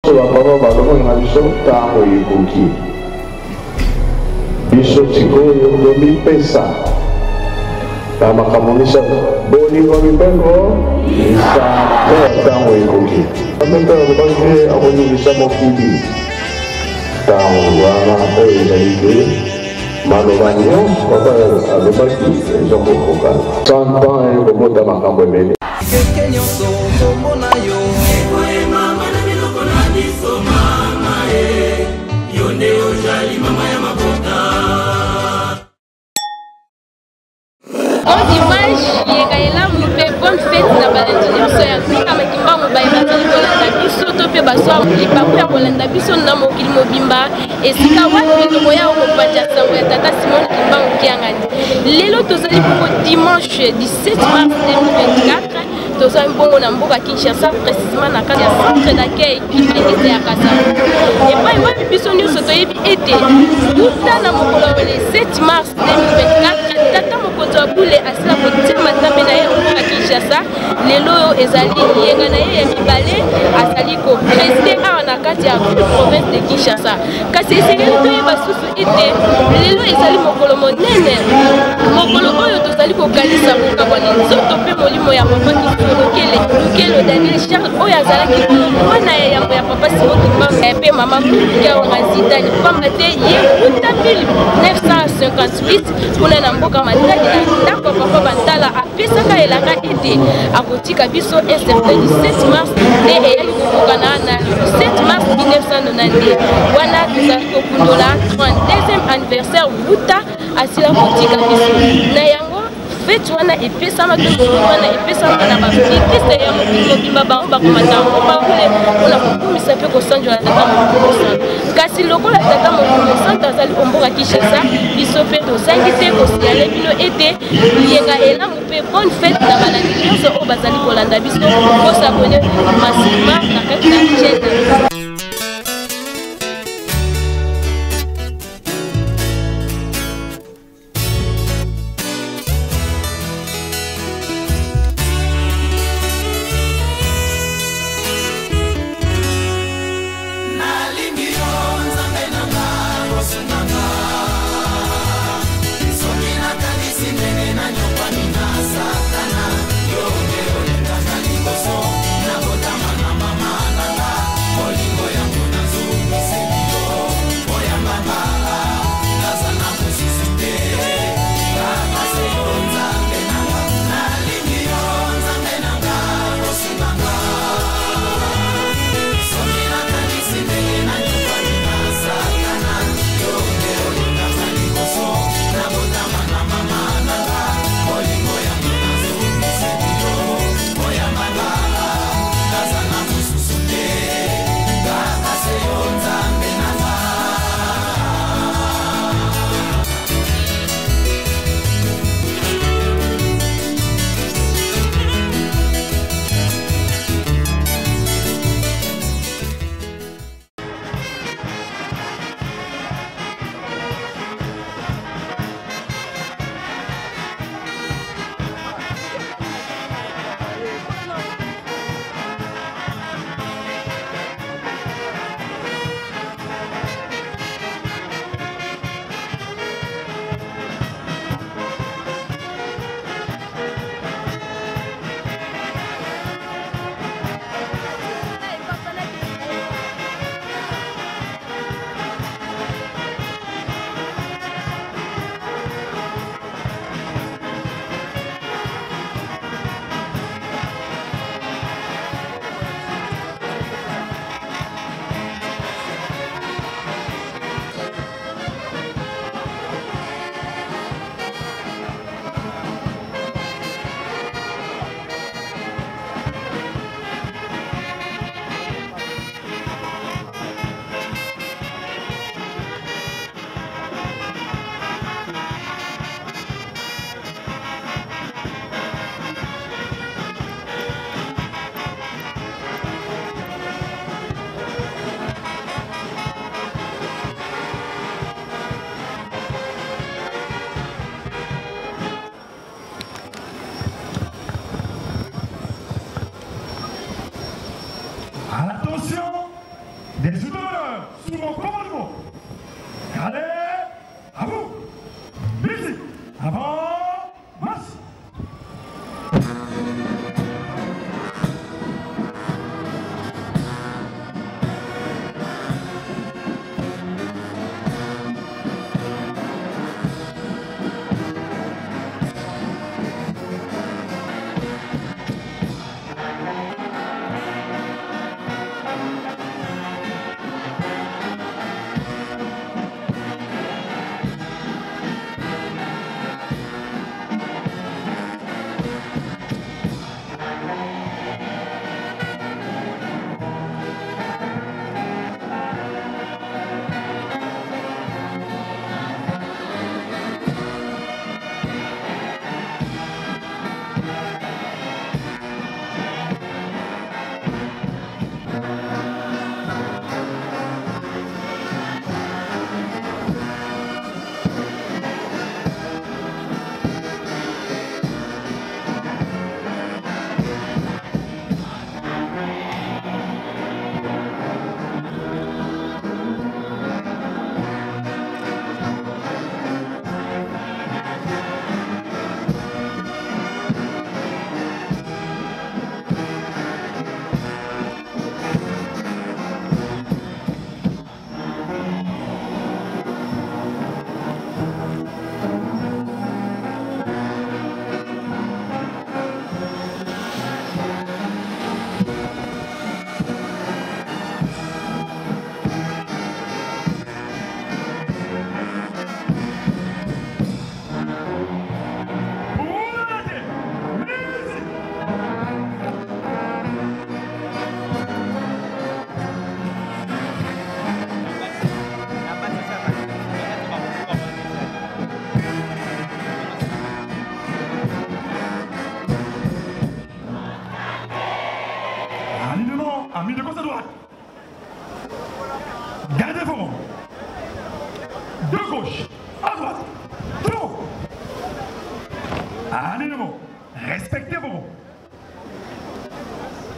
Bapapa balonga biso ntango ekoki biso sikoyo tomipesa na makambo misato bolingo mipengo nsambe ntango ekoki amembe alobaki akoningisa mokili ntango wana oyo ezali te maloba nyonso papa alobaki ezokokoka 100 ans ekobota makambo ebele bonne fête na balendinyo so ya zika makimba mobali bazali kolanda biso to pe baswa lipapu ya kolanda biso na mokili mobimba esika wapi tokoya kopatia sango ya tata Simon Kimba Okiangani. Lelo tozali bongo dimanche 17 mars 2024 tozali bongo na mboka Kinshasa, précisément na kati ya centre d'accueil Kimbangiste ya Kasama. Epai wapi biso nyonso toyebi ete uta na mokolo le 7 mars 2024 tata mokonzi wa bule asila kotia matambe na ye mboka Kinshasa. Lelo ezali yenga na ye ya mibale asali ko présider awa na kati ya province de Kinshasa. Kasi esengeli toyeba susu ete lelo ezali mokolo monene, mokolo oyo tozali kokanisa kokabwana nzoto mpe molimo ya papa Lukelo Daniel Charles oyo azalaki mwana ya yambo ya papa Simon Kimba mpe mama Kukia Wangazidani pamba te ye kuta 1958 kuna na mboka Matadi na ndako papa Bantala apesaka elaka ete akotika biso un certain 17 mars nde eyali kokokana na 7 mars 1990 wana tozali kokundola 32e anniversaire buta asila kotika biso na yango fête wana epesama to wana epesama na bafitiste ya mobimba bango bakomata ngo bakule mpona kokumisa mpe kosanjola tata mokumosanto kasi lokola tata mokumosanto azali omboka Kinshasa biso mpe tozangi te kosiale bino ete liyenga elamu mpe bonne fête na balandi nyonso oyo bazali kolanda biso kosabone masima na kati na chaîne. Yo, des honneurs sous mon commandement. Allez, à vous. Musique, avant, marche. Amis de gauche à droite. Gardez vos rangs. De gauche à droite. Trop. Alignement. Respectez vos rangs.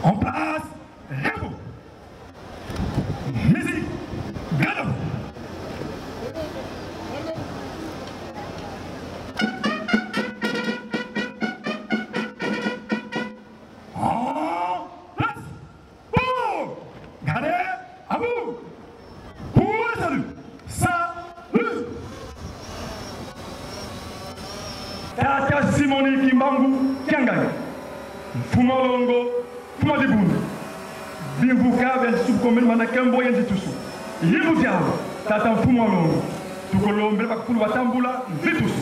En place. Repos. Musique. Gardez-vous. Tata Simoni Kimbangu Kiangai Fuma Longo Fuma Debunu Bimbuka ben subkomel manakembo yendi tusu Yimu diawo Tata Fuma Longo Tukolombe bakulu watambula vitusu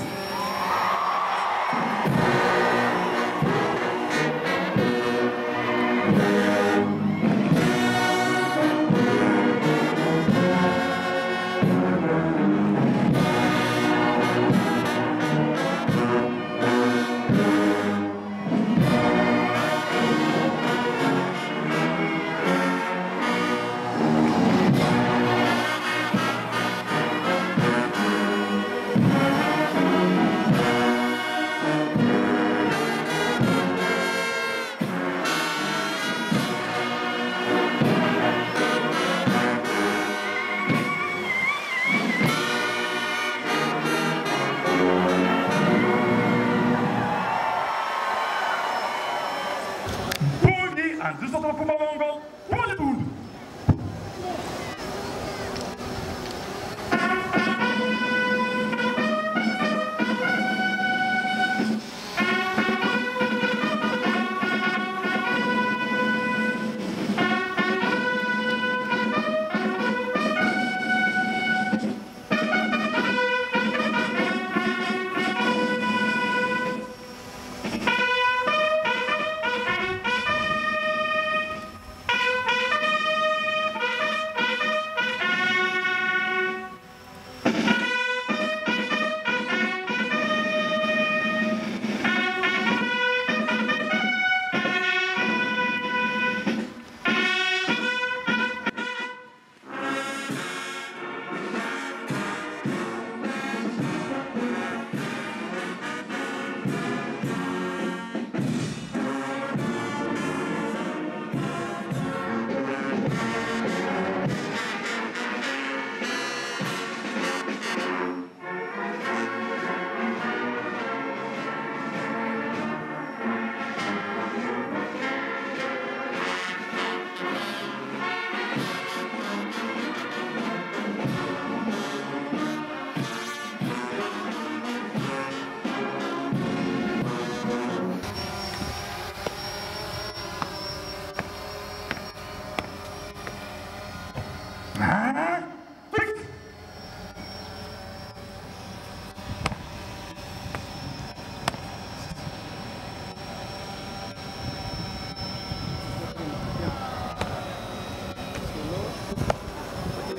Fixe.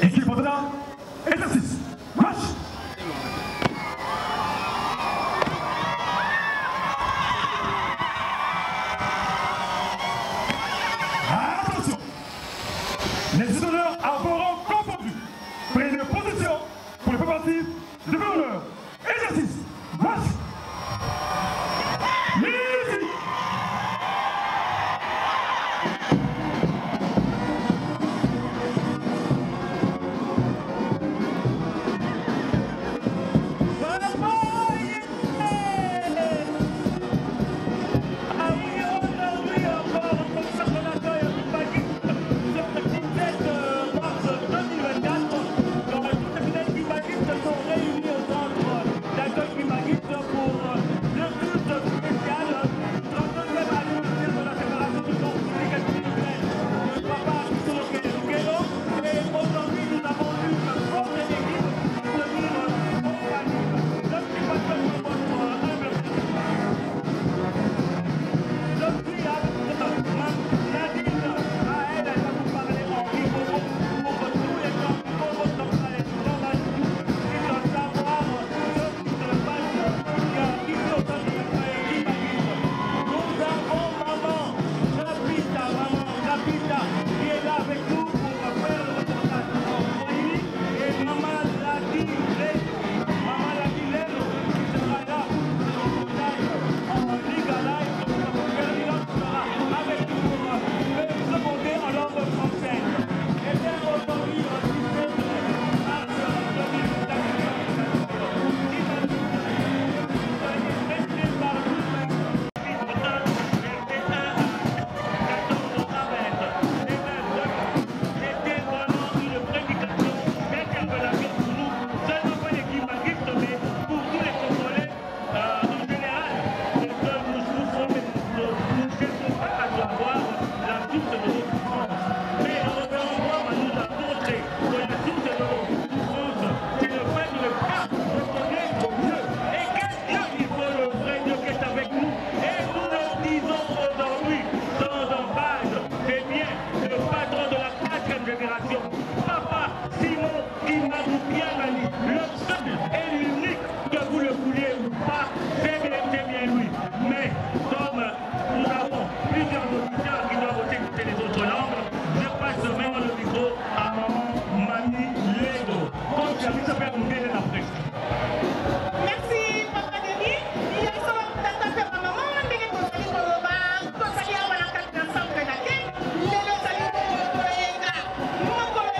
Équipe Odena, exercice, marche. Attention, les honneurs à vos rangs confondus. Prenez position pour les préparatifs de l'honneur. Exercice, marche. Musique. Thank you.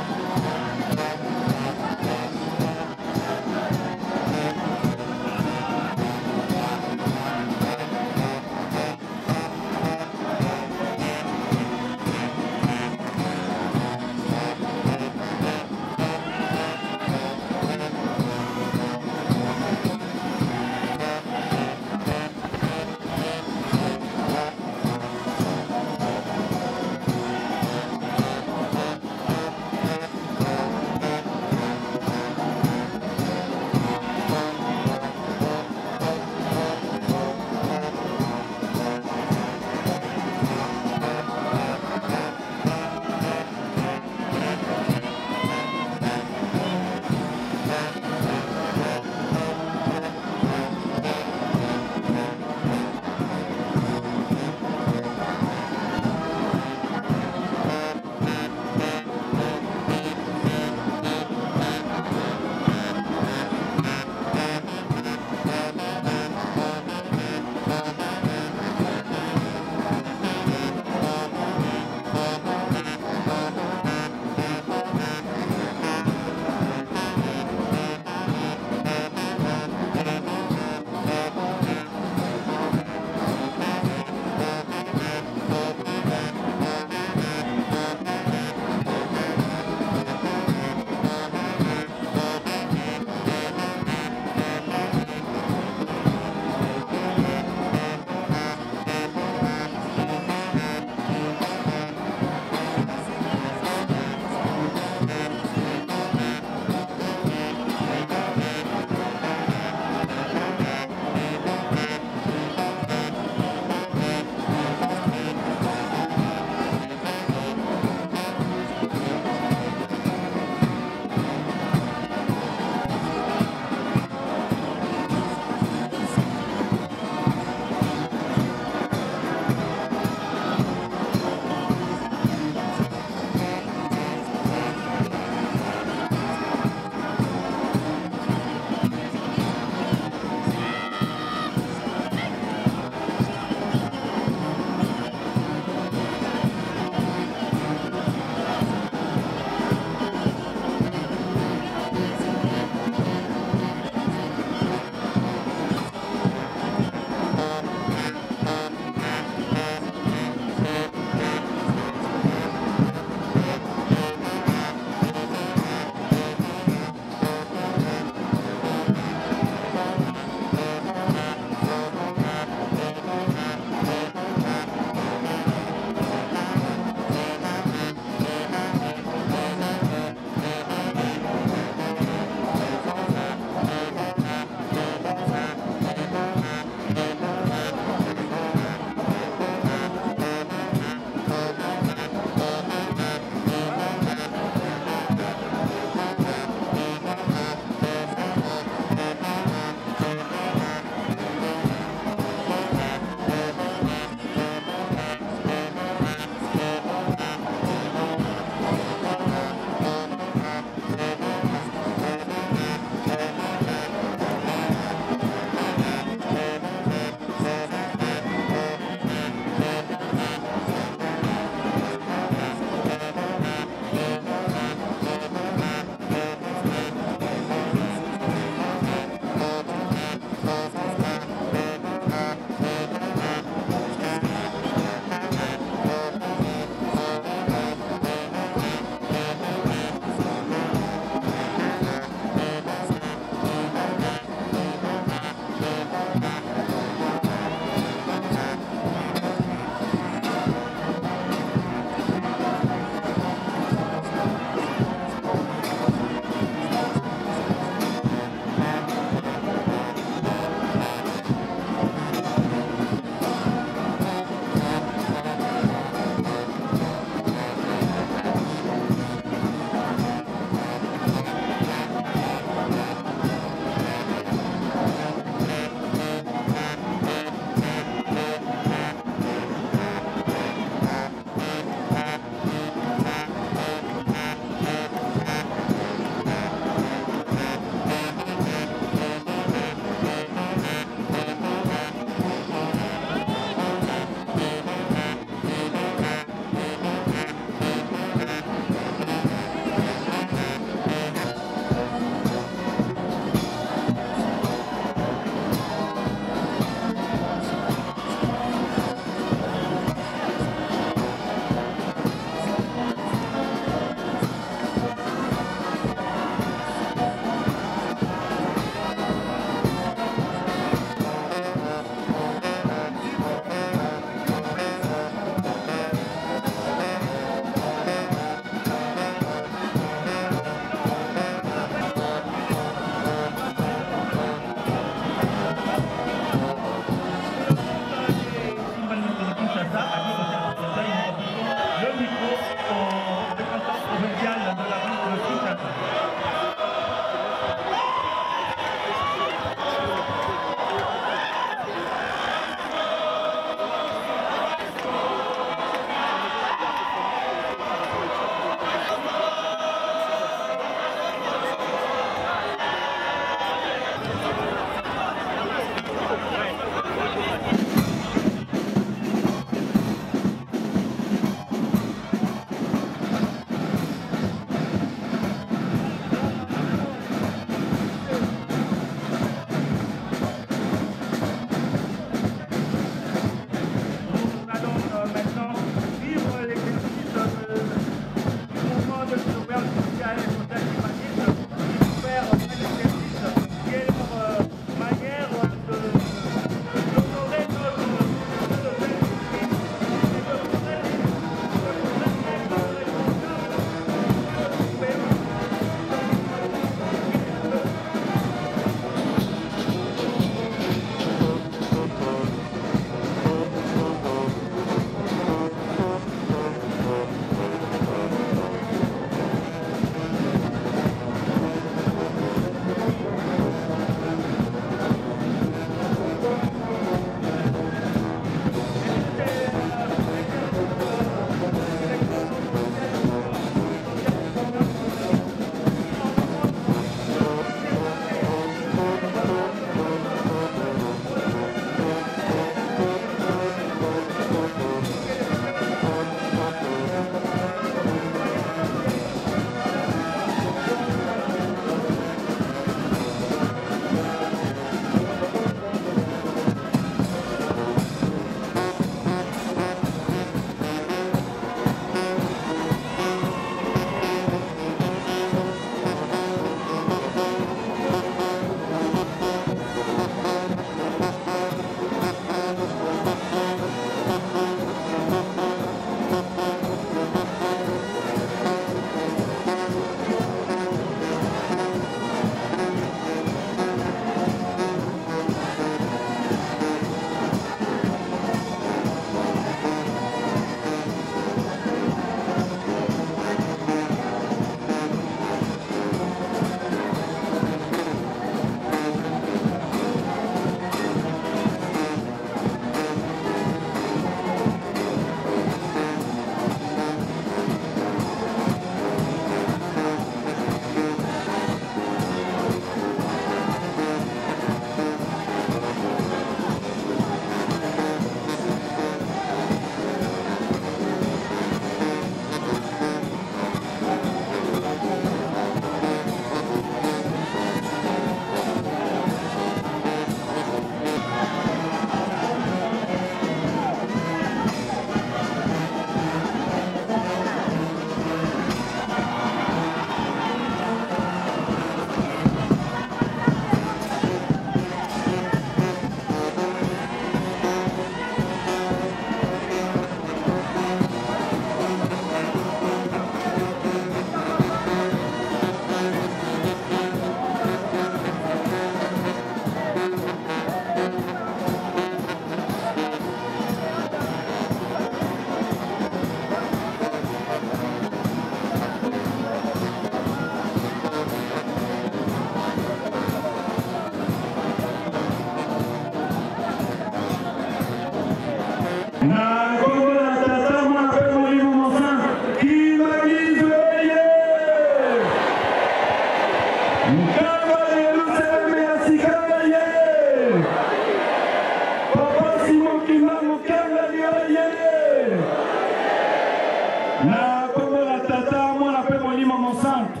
Monsanto.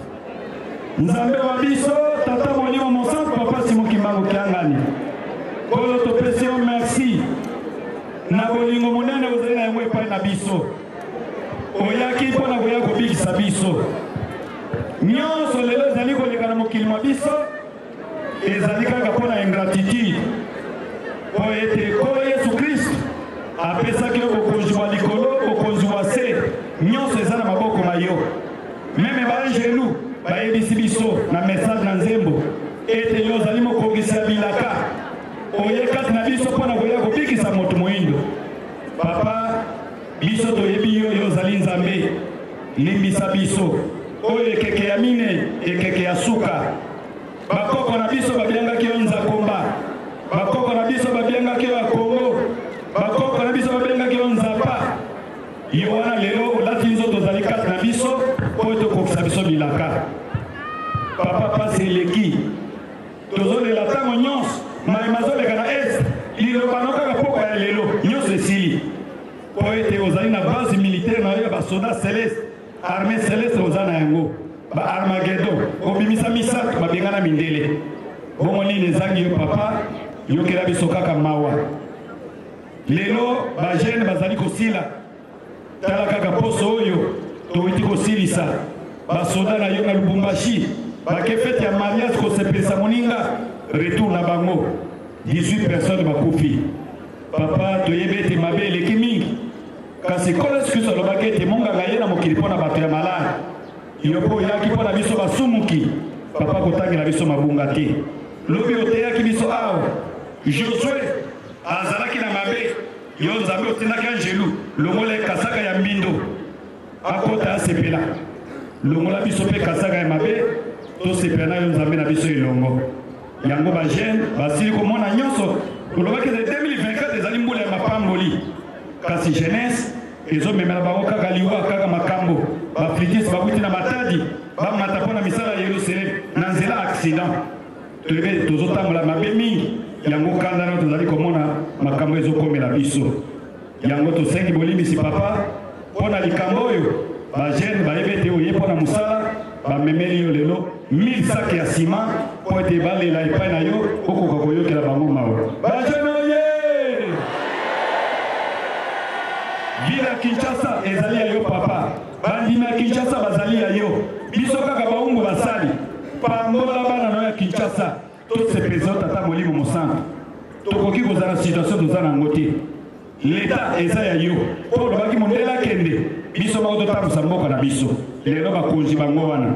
Nzambe wa biso, tata molimo Monsanto, papa Simon Kimbangu Kiangani. Kolo topesi yo merci. Na bolingo monene ozali na yango epai na biso. Oyaki mpo na koya kobikisa biso. Nyonso lelo ezali koleka na mokili mwa biso, ezali kaka mpo na ingratitude. Po ete kolo Yesu Kristo apesaki yo bokonzi bwa likolo, bokonzi bwa se, nyonso eza na maboko na yo. Meme baangelu bayebisi biso na message na nzembo ete yo ozali mokongisi ya bilaka. Oye kati na biso mpo na koya kobikisa moto moyindo. Papa, biso toyebi yo ozali Nzambe, limbisa biso. Oyo ekeke ya mine, ekeke ya suka. Bakoko na biso babiangaki yo Nzakomba. Bakoko na biso babiangaki yo Kongo. Bakoko na biso babiangaki yo Nzapa. Yo wana lelo olati nzoto ozali kati na biso po tokokisa biso bilaka. Papa pasi eleki. Tozolela ntango nyonso mazoleka na est liloba nokaka poko ya lelo nyonso esili. Po ete ozali na base militaire na yo ya basoda celeste, armée celeste oza na yango, ba Armageddon obimisa misato babengana mindele. Bongo nini ezangi yo papa, yokela biso kaka mawa. Lelo bajene bazali kosila, tala kaka poso oyo towiti kosilisa. Basoda na yo na Lubumbashi bake fete ya mariage kosepelisa moninga, retour na bango 18 personnes bakufi. Papa toyebe ete mabe eleki mingi, kasi kolo Yesu Kristo alobaki ete monganga ye na mokili mpo na bato ya malaya. Yo mpo oyaki mpo na biso basumuki, papa kotangela biso mabunga te. Lobi oteyaki biso awa Josue azalaki na mabe, yo Nzambe otindaki angelu longola kasaka ya mbindo akota asepela. Longola biso mpe kasaka ya mabe tosepela na yo Nzambe na biso elongo. Yango ba jeune basili komona nyonso kolobaki de 2024 ezali mbula ya mapamboli. Kasi jeunesse ezomemela bango kaka liwa kaka makambo. Baflitis babuti na matadi bamata mpo na misala ya Yerusalem na nzela accident. Toyebe tozotambola mabe mingi, yango kanda na tozali komona makambo ezokomela biso. Yango tosengi bolimbisi papa mpo na likambo oyo bajeune bayebe ete oye mpo na mosala bamemeli yo lelo 1000 sacs ya sima po ete balela epai na yo okoka koyokela bango mawa. Bajeune oye! Ville ya Kinshasa ezali ya yo papa, bandimi ya Kinshasa bazali ya yo, biso kaka baungu basali pambola bana no ya Kinshasa tosepeza tata molimo Monsanto. Tokoki kozala situation tozala nango te. L'État eza ya yo po olobaki mondela kende biso bako totambusa mboka na biso. Lelo bakonzi bango wana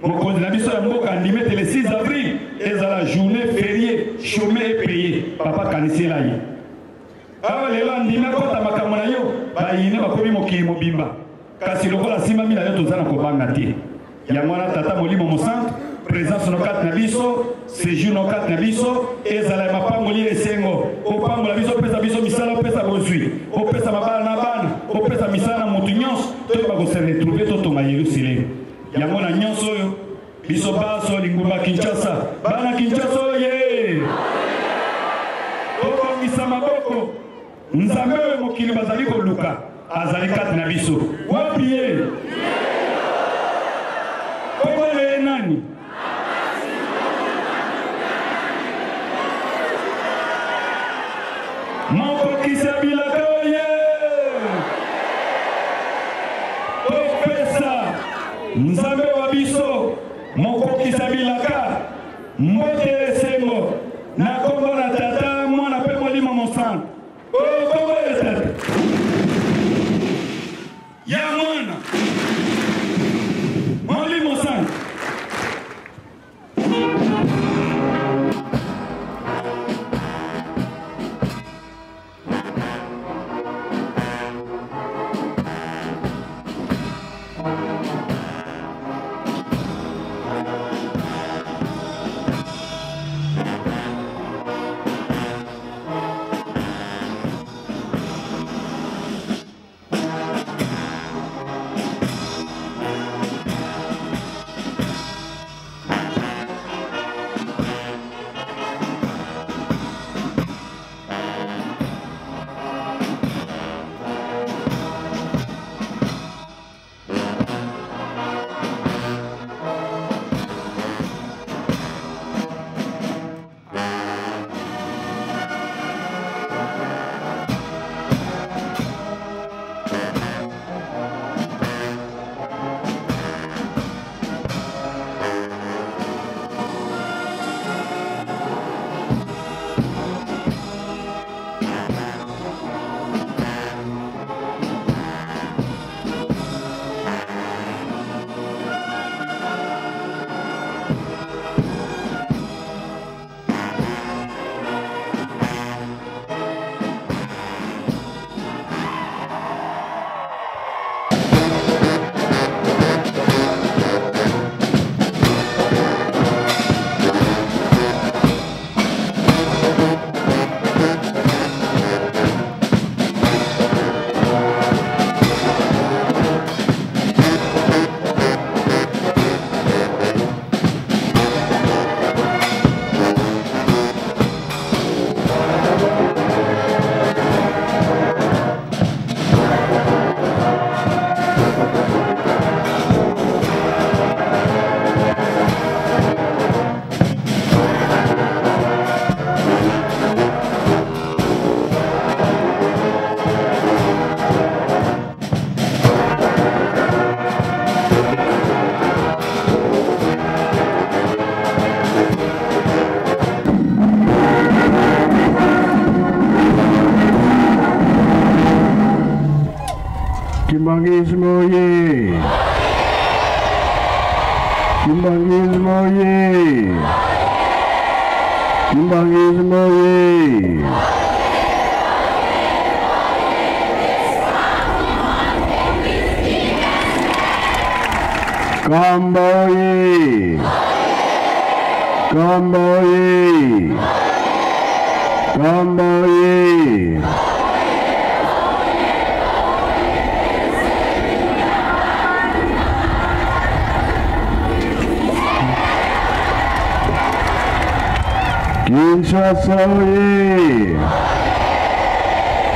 mokonzi na biso ya mboka andimi ete le 6 avril ezala journée fériée chômé et payé. Papa kanisela ye awa lelo andimi akota makambo na yo bayine bakomi mokili mobimba, kasi lokola simbami na yo toza na kobanga te. Yango wana tata molimo Monsanto présence no kati na biso, séjour no kati na biso, ezala mapangoli esengo opambola biso, opesa biso misala, opesa bozwi, opesa mabala na bana, opesa misala na motu nyonso toyeba kose retrouve totonga Yerusalem. Yango na nyonso oyo biso baso lingumba Kinshasa, bana Kinshasa oye obongisa maboko. Nzambe oyo mokili bazali koluka azali kati na biso. Wapi ye? Oye nani? Mokokisa bilaka oye! Opesa Nzambe wa biso mokokisa bilaka mbote esengo na kombo na tata mwana pe molimo Monsanto. Kombo ya tata ya mwana molimo Monsanto. Kimbangisme oye! Kimbangisme oye! Kimbangisme oye! Kamba oye! Kamba oye! Kamba oye! Kinshasa oye!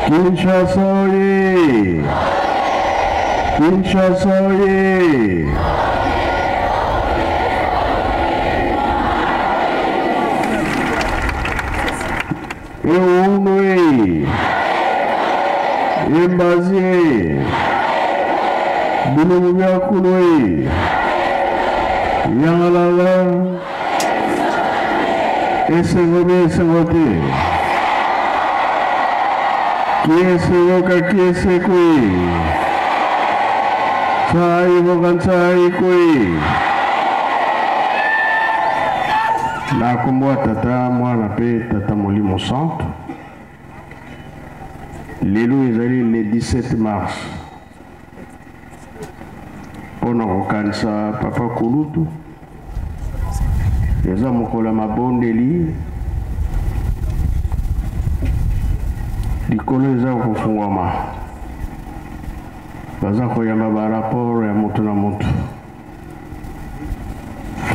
Kinshasa oye! Kinshasa oye! Eunwe! Embazie! Bulumuyakunwe! Yangalala! Esegote. Kiesegoka kiesekui. Sai vokan sai kui. Na kumwa tata mwana pe tata Molimo Centre. Lelo ezali le 17 mars. Pona kokanisa papa Kulutu. Eza mokola mabondeli likolo eza kofungwama baza koyamba baraporo ya moto na moto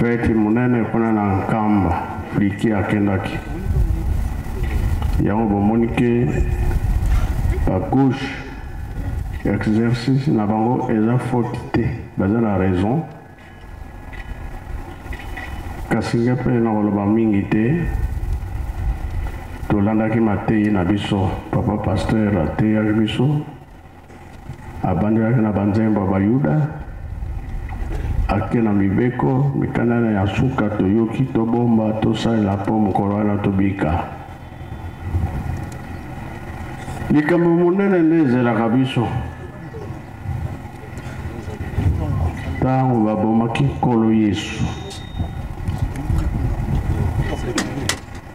feti munene kuna na nkamba fliki akendaki yango bomoni ke ba gauche exercice na bango eza faute te baza na raison kasi nga mpe na koloba mingi te tolandaki mateyi na biso papa pasteur ateyaki biso abandelaki na banzembo ya bayuda ake na mibeko mikanda ya suka toyoki tobomba tosalela mpo mokolo wana tobika likambo monene nde ezelaka biso ntango babomaki nkolo Yesu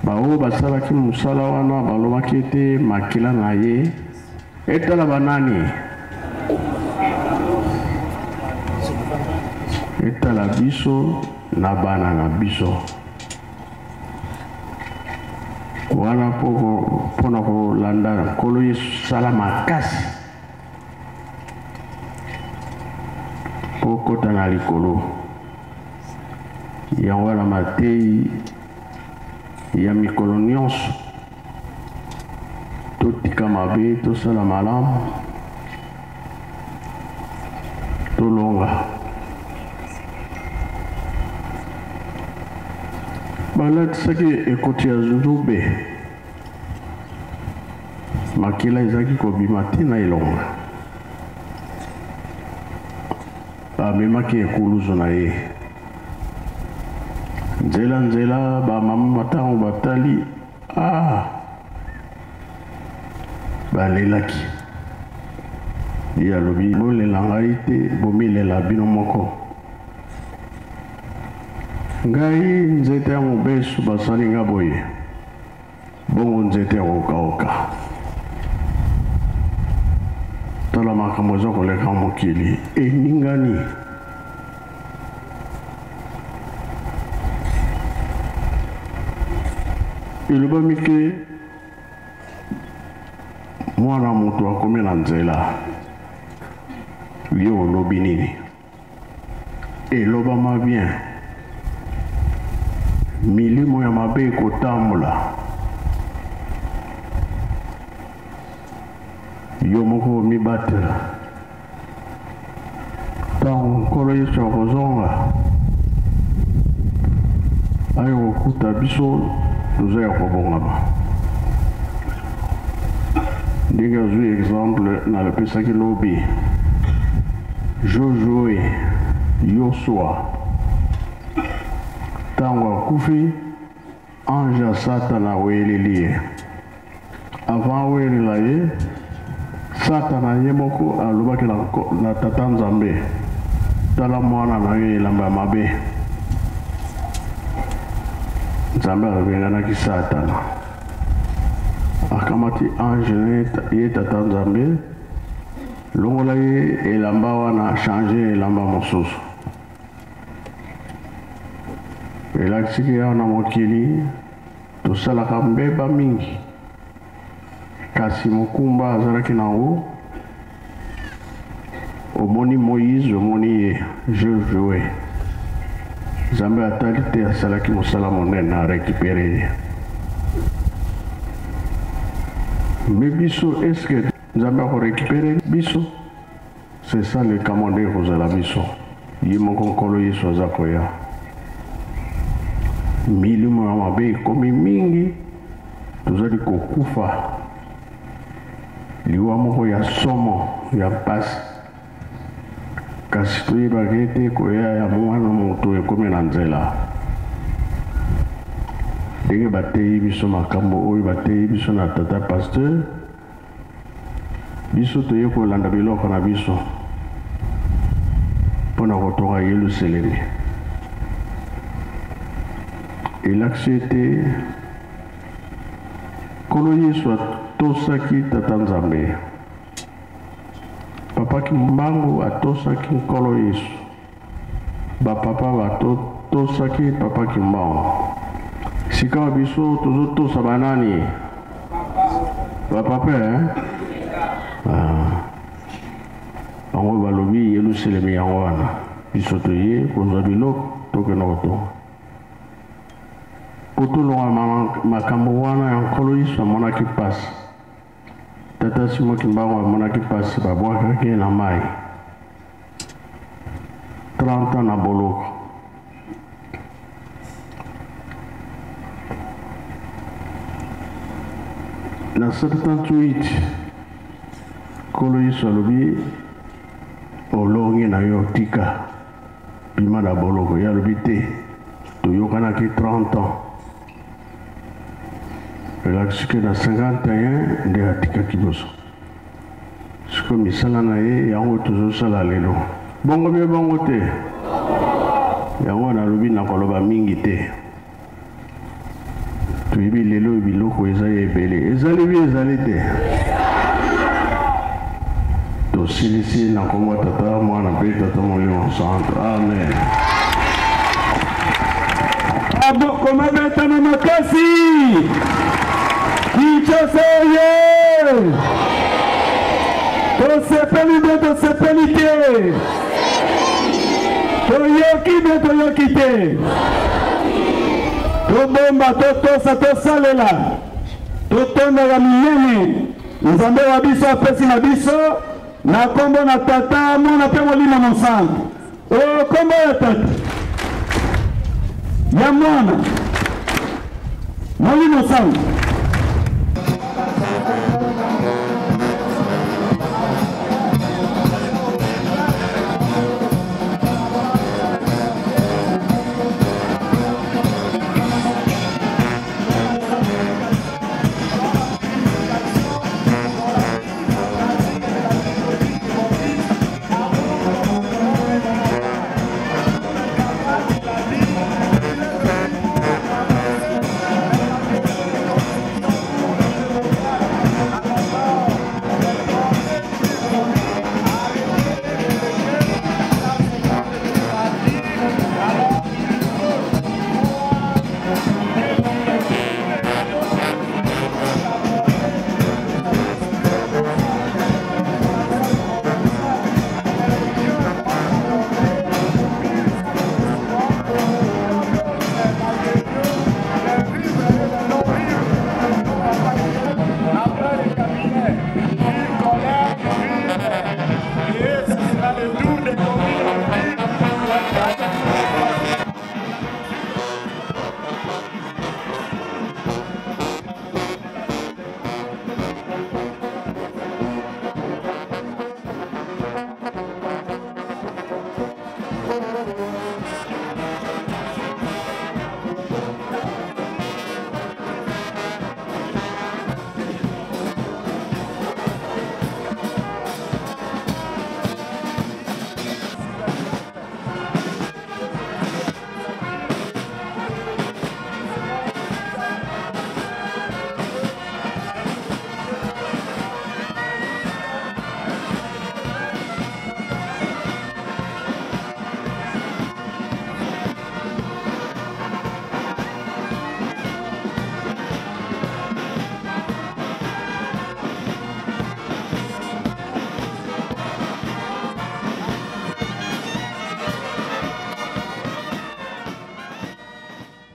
bao basalaki mosala wana balobaki ete makila na ye etala banani etala biso na bana na biso wana mpona kolanda nkolo Yesu sala makasi mpo kota na likolo yango wana mateyi ya mikolo nyonso totika mabe tosala malamu tolonga balatisaki ekoti ya Nzube makila ezaki kobima te na elonga bamemaki ekuluzu na ye nzela bamama batango batali balelaki ye alobi bolela ngai te bomilela bino moko ngai nzete ya mobesu basali nga boye bongo nzete ya kokaoka tala makambo eza koleka mokili eningani elobami ke mwana moto akomi na nzela ye olobi nini elobama bien milimo ya mabe ekotambola yo moko omibatela ntango nkolo Yesu akozonga ayo kokuta biso toza ya kobongama ndenge azwi exemple nalopesaki lobi Josué Yosua ntango akufi ange ya Satana aweleli ye avant awelela ye Satana ye moko alobaki na tata Nzambe tala mwana na ye elamba mabe. Nzambe abenganaki Satana akamati ange ye tata Nzambe longola ye elamba wana change elamba mosusu elakisiki ya na mokili tosalaka mbeba mingi kasi mokumba azalaki nango omoni Moïse omoni ye Josué Nzambe atali te asalaki mosala monene na récupérer ye. Mais biso est-ce que Nzambe a récupéré biso? C'est ça le commandé kozala biso ye moko nkolo Yesu aza koya milimo ya mabe ekomi mingi tozali kokufa liwa moko ya somo ya mpasi kasi toyebaka ete koya ya mwana moto ekomi na nzela ndenge bateyi biso makambo oyo bateyi biso na tata pasteur biso toye kolanda biloko na biso mpona kotonga Yelusalemi elakisi ete nkolo Yesu atosaki tata Nzambe papa Kimbangu atosaki nkolo Yesu bapapa batosaki papa Kimbangu sika biso tozotosa banani bapapa bango balobi Yelusalemi yango wana biso toye kozwa biloko tokende kotonga kotolonga makambo wana ya nkolo Yesu amonaki pasi tata Simon Kimbangu amonaki pasi babwakaki na mai 30 ans na boloko na 78 nkolo Yesu alobi olongi na yo tika bima na boloko ye alobi te toyokanaki 30 ans elakisiki na 51 nde atikaki biso siko misala na ye yango tozosala lelo bongo bie bongo te yango nalobi na koloba mingi te toyebi lelo biloko eza ebele ezali bi ezali te tosilisi na kombo tata mwana mpe tata molimo santo amen abokomabetana makasi Kinshasa ye tosepeli de tosepeli te toyoki de toyoki te tobomba totosa tosalela totondaka minene Nzambe wa biso apesi na biso na kombo na tata mwana mpe molimo mosantu o kombo ya tata ya mwana molimo mosantu